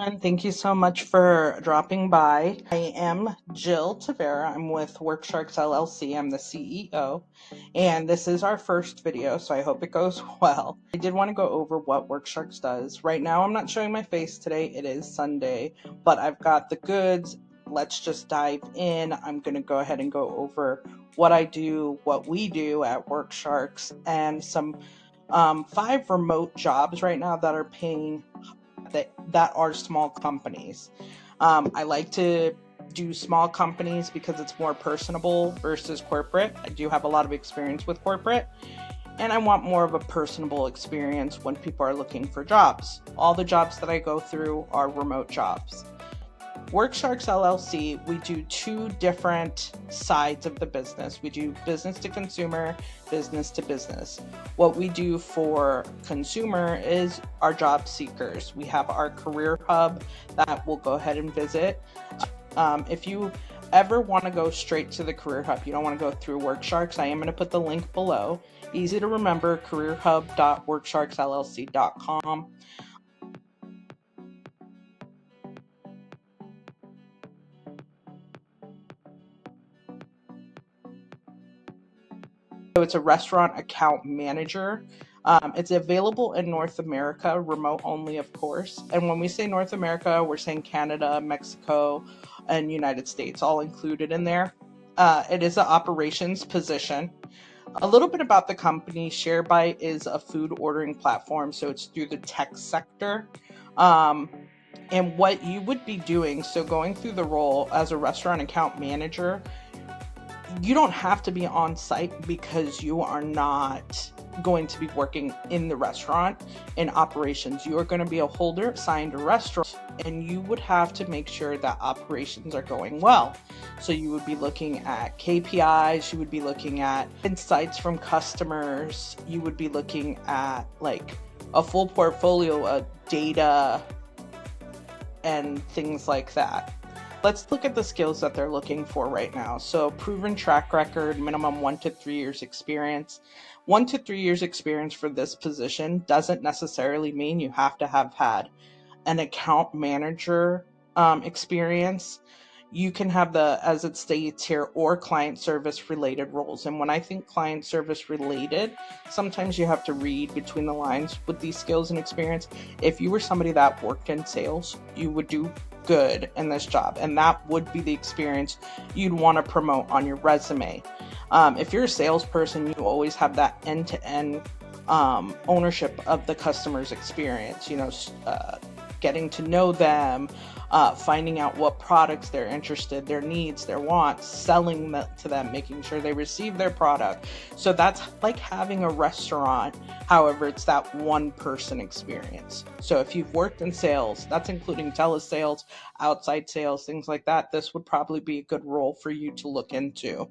everyone. Thank you so much for dropping by. I am Jill Tavera. I'm with Worksharks LLC. I'm the CEO, and this is our first video, so I hope it goes well. I did want to go over what Worksharks does. Right now, I'm not showing my face today. It is Sunday, but I've got the goods. Let's just dive in. I'm going to go ahead and go over what I do, what we do at Worksharks, and some 5 remote jobs right now that are paying that are small companies. I like to do small companies because it's more personable versus corporate. I do have a lot of experience with corporate, and I want more of a personable experience when people are looking for jobs. All the jobs that I go through are remote jobs. Worksharks LLC, we do 2 different sides of the business. We do business to consumer, business to business. What we do for consumer is our job seekers. We have our career hub that we'll go ahead and visit. If you ever want to go straight to the career hub, you don't want to go through Worksharks, I am going to put the link below. Easy to remember, careerhub.worksharksllc.com. So it's a restaurant account manager. It's available in North America, remote only, of course. And when we say North America, we're saying Canada, Mexico, and United States, all included in there. It is an operations position. A little bit about the company. ShareBite is a food ordering platform, so it's through the tech sector. And what you would be doing, so going through the role as a restaurant account manager, you don't have to be on site because you are not going to be working in the restaurant in operations. You are going to be a holder assigned a restaurant, and you would have to make sure that operations are going well. So you would be looking at KPIs, you would be looking at insights from customers, you would be looking at like a full portfolio of data and things like that. Let's look at the skills that they're looking for right now. So proven track record, minimum 1 to 3 years experience. 1 to 3 years experience for this position doesn't necessarily mean you have to have had an account manager experience. You can have the, as it states here, or client service related roles. And when I think client service related, sometimes you have to read between the lines with these skills and experience. If you were somebody that worked in sales, you would do good in this job, and that would be the experience you'd want to promote on your resume. If you're a salesperson, you always have that end-to-end ownership of the customer's experience, getting to know them, finding out what products they're interested, their needs, their wants, selling to them, making sure they receive their product. So that's like having a restaurant. However, it's that one person experience. So if you've worked in sales, that's including telesales, outside sales, things like that, this would probably be a good role for you to look into.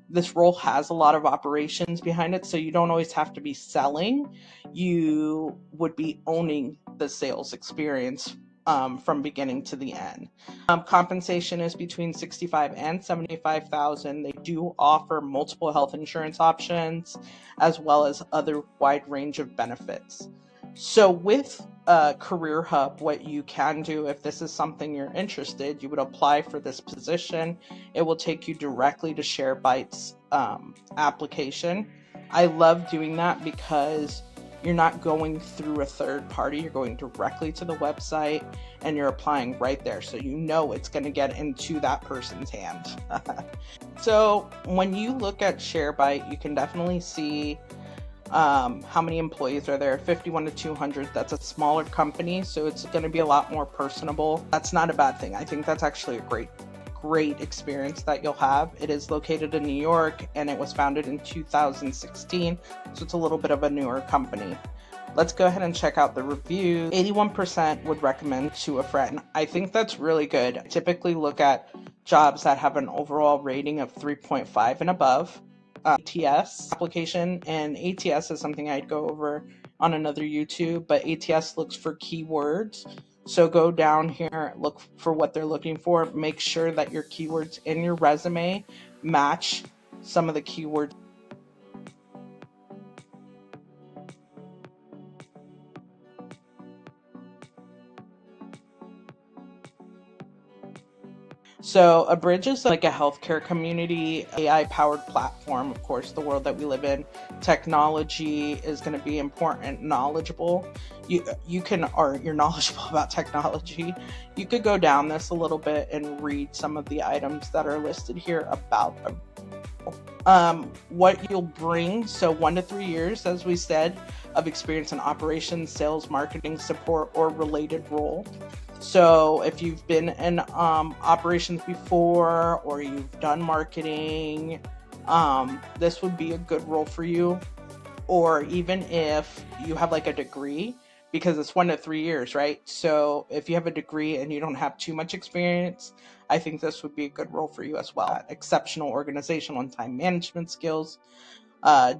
This role has a lot of operations behind it, so you don't always have to be selling. You would be owning the sales experience from beginning to the end. Compensation is between $65,000 and $75,000. They do offer multiple health insurance options as well as other wide range of benefits. So with Career Hub, what you can do, if this is something you're interested, you would apply for this position. It will take you directly to ShareBite's application. I love doing that because you're not going through a third party, you're going directly to the website and you're applying right there. So you know it's going to get into that person's hand. So when you look at ShareBite, you can definitely see how many employees are there. 51 to 200. That's a smaller company, so it's going to be a lot more personable. That's not a bad thing. I think that's actually a great experience that you'll have. It is located in New York and it was founded in 2016, so it's a little bit of a newer company. Let's go ahead and check out the reviews. 81% would recommend to a friend. I think that's really good. I typically look at jobs that have an overall rating of 3.5 and above. ATS application, and ATS is something I'd go over on another YouTube, but ATS looks for keywords. So go down here, look for what they're looking for, make sure that your keywords in your resume match some of the keywords. So a bridge is like a healthcare community, AI powered platform. Of course, the world that we live in, technology is going to be important, knowledgeable. You can, or you're knowledgeable about technology. You could go down this a little bit and read some of the items that are listed here about them. What you'll bring, so 1 to 3 years, as we said, of experience in operations, sales, marketing, support, or related role. So if you've been in operations before, or you've done marketing, this would be a good role for you. Or even if you have like a degree, because it's 1 to 3 years, right? So if you have a degree and you don't have too much experience, I think this would be a good role for you as well. Exceptional organizational and time management skills,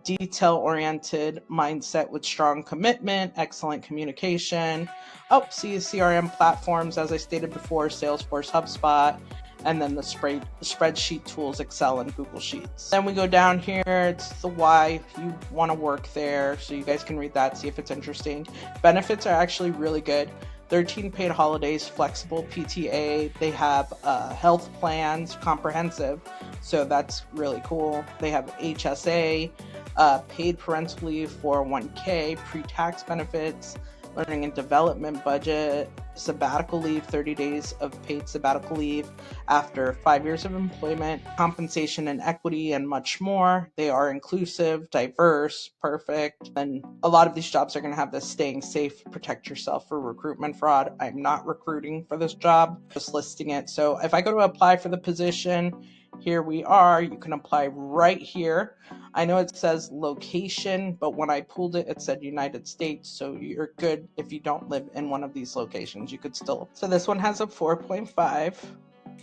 detail-oriented mindset with strong commitment, excellent communication. Oh, see CRM platforms, as I stated before, Salesforce, HubSpot, and then the spreadsheet tools, Excel and Google Sheets. Then we go down here, it's the why you want to work there, so you guys can read that, see if it's interesting. Benefits are actually really good. 13 paid holidays, flexible PTA. They have health plans, comprehensive, so that's really cool. They have HSA, paid parental leave, 401k, pre-tax benefits, learning and development budget, sabbatical leave, 30 days of paid sabbatical leave after 5 years of employment, compensation and equity, and much more. They are inclusive, diverse, perfect. And a lot of these jobs are going to have this staying safe, protect yourself for recruitment fraud. I'm not recruiting for this job, just listing it. So if I go to apply for the position, here we are. You can apply right here. I know it says location, but when I pulled it, it said United States. So you're good if you don't live in one of these locations. You could still. So this one has a 4.5.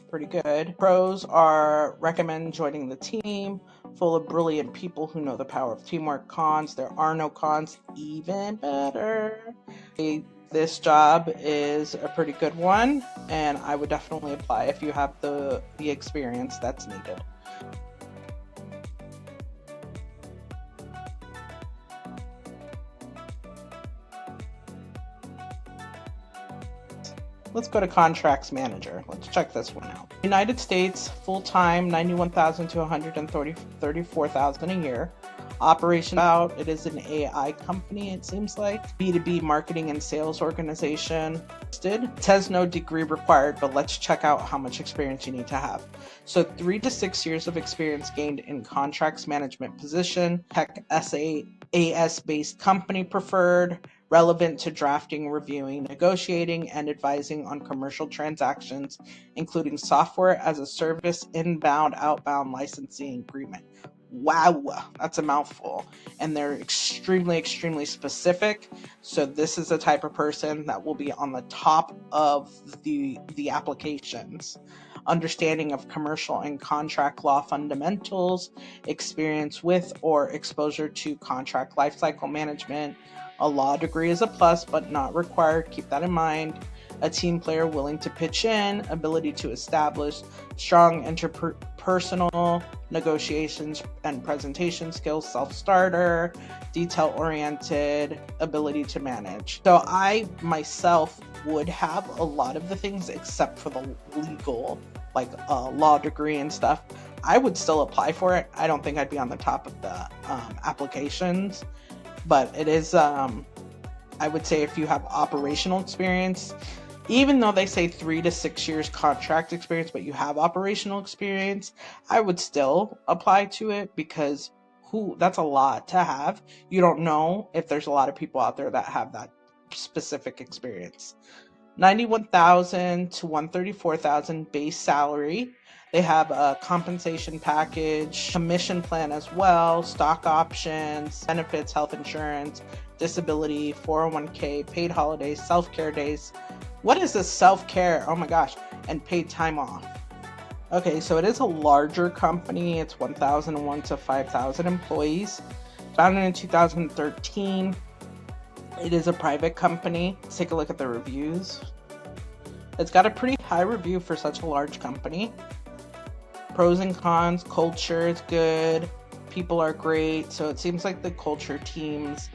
Pretty good. Pros are recommend joining the team, full of brilliant people who know the power of teamwork. Cons, there are no cons, even better. This job is a pretty good one, and I would definitely apply if you have the experience that's needed. Let's go to contracts manager. Let's check this one out. United States, full-time, 91,000 to 134,000 a year. Operation about, it is an AI company, it seems like. B2B marketing and sales organization. It says no degree required, but let's check out how much experience you need to have. So 3 to 6 years of experience gained in contracts management position, tech SaaS based company preferred, relevant to drafting, reviewing, negotiating, and advising on commercial transactions, including software as a service, inbound, outbound licensing agreement. Wow, that's a mouthful. And they're extremely, extremely specific. So this is the type of person that will be on the top of the applications. Understanding of commercial and contract law fundamentals, experience with or exposure to contract lifecycle management. A law degree is a plus, but not required. Keep that in mind. A team player willing to pitch in, ability to establish strong interpersonal negotiations and presentation skills, self-starter, detail-oriented, ability to manage. So I myself would have a lot of the things except for the legal, like a law degree and stuff. I would still apply for it. I don't think I'd be on the top of the applications, but it is, I would say if you have operational experience, even though they say 3 to 6 years contract experience, but you have operational experience, I would still apply to it because that's a lot to have. You don't know if there's a lot of people out there that have that specific experience. 91,000 to 134,000 base salary. They have a compensation package, commission plan as well, stock options, benefits, health insurance, disability, 401k, paid holidays, self-care days. What is this self-care? Oh my gosh. And paid time off. Okay, so it is a larger company. It's 1,001 to 5,000 employees. Founded in 2013. It is a private company. Let's take a look at the reviews. It's got a pretty high review for such a large company. Pros and cons, culture is good, people are great. So it seems like the culture teams,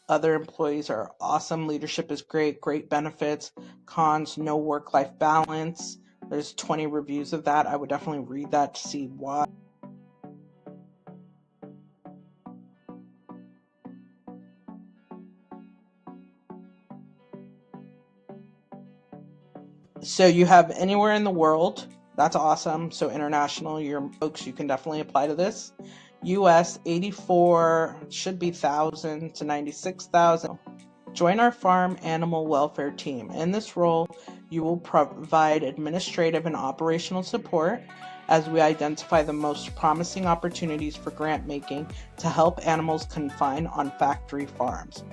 other employees are awesome, leadership is great, great benefits. Cons, no work-life balance, There's 20 reviews of that. I would definitely read that to see why. So you have anywhere in the world. That's awesome. So international, your folks, you can definitely apply to this. US 84 should be 1,000 to 96,000. Join our farm animal welfare team. In this role, you will provide administrative and operational support as we identify the most promising opportunities for grant making to help animals confined on factory farms.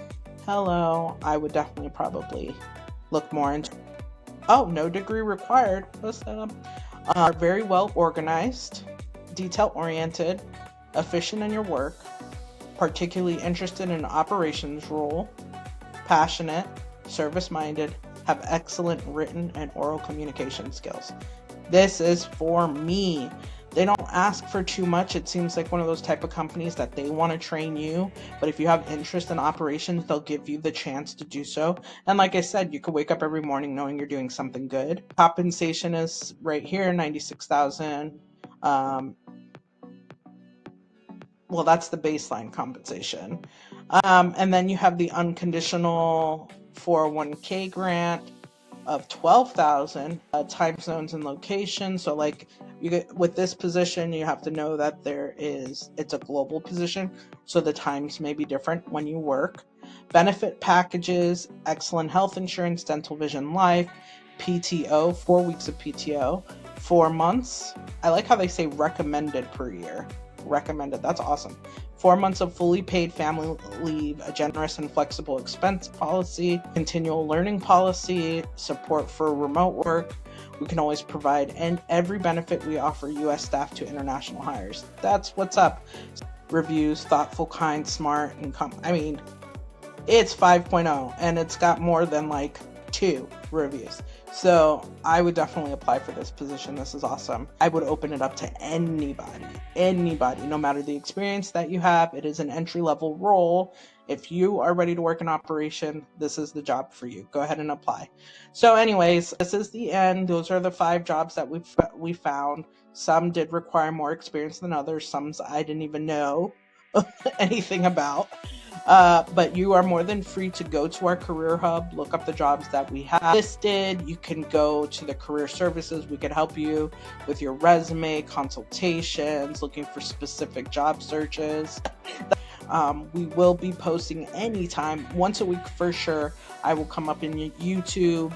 Hello, I would definitely probably look more into. Oh, no degree required. Are very well organized, detail oriented, efficient in your work, particularly interested in operations role, passionate, service-minded, have excellent written and oral communication skills. This is for me. They don't ask for too much. It seems like one of those type of companies that they want to train you, but if you have interest in operations, they'll give you the chance to do so. And like I said, you could wake up every morning knowing you're doing something good. Compensation is right here, 96,000. Well, that's the baseline compensation. And then you have the unconditional 401k grant of 12,000, time zones and locations. So like you get with this position, you have to know that it's a global position, so the times may be different when you work. Benefit packages, excellent health insurance, dental, vision, life, PTO, 4 weeks of PTO, 4 months. I like how they say recommended per year. Recommended, that's awesome. 4 months of fully paid family leave, a generous and flexible expense policy, continual learning policy, support for remote work. We can always provide and every benefit we offer U.S. staff to international hires. That's what's up. Reviews, thoughtful, kind, smart, and it's 5.0 and it's got more than like 2 reviews. So I would definitely apply for this position. This is awesome. I would open it up to anybody, no matter the experience that you have. It is an entry-level role. If you are ready to work in operation, this is the job for you. Go ahead and apply. So anyways, this is the end. Those are the 5 jobs that we found. Some did require more experience than others. Some I didn't even know anything about. But you are more than free to go to our career hub, look up the jobs that we have listed. You can go to the career services. We can help you with your resume, consultations, looking for specific job searches. We will be posting anytime, once a week for sure. I will come up in YouTube.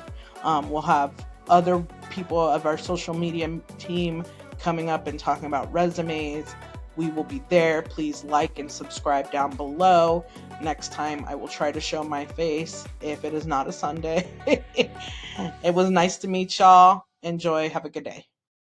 We'll have other people of our social media team coming up and talking about resumes. We will be there. Please like and subscribe down below. Next time I will try to show my face if it is not a Sunday. It was nice to meet y'all. Enjoy. Have a good day.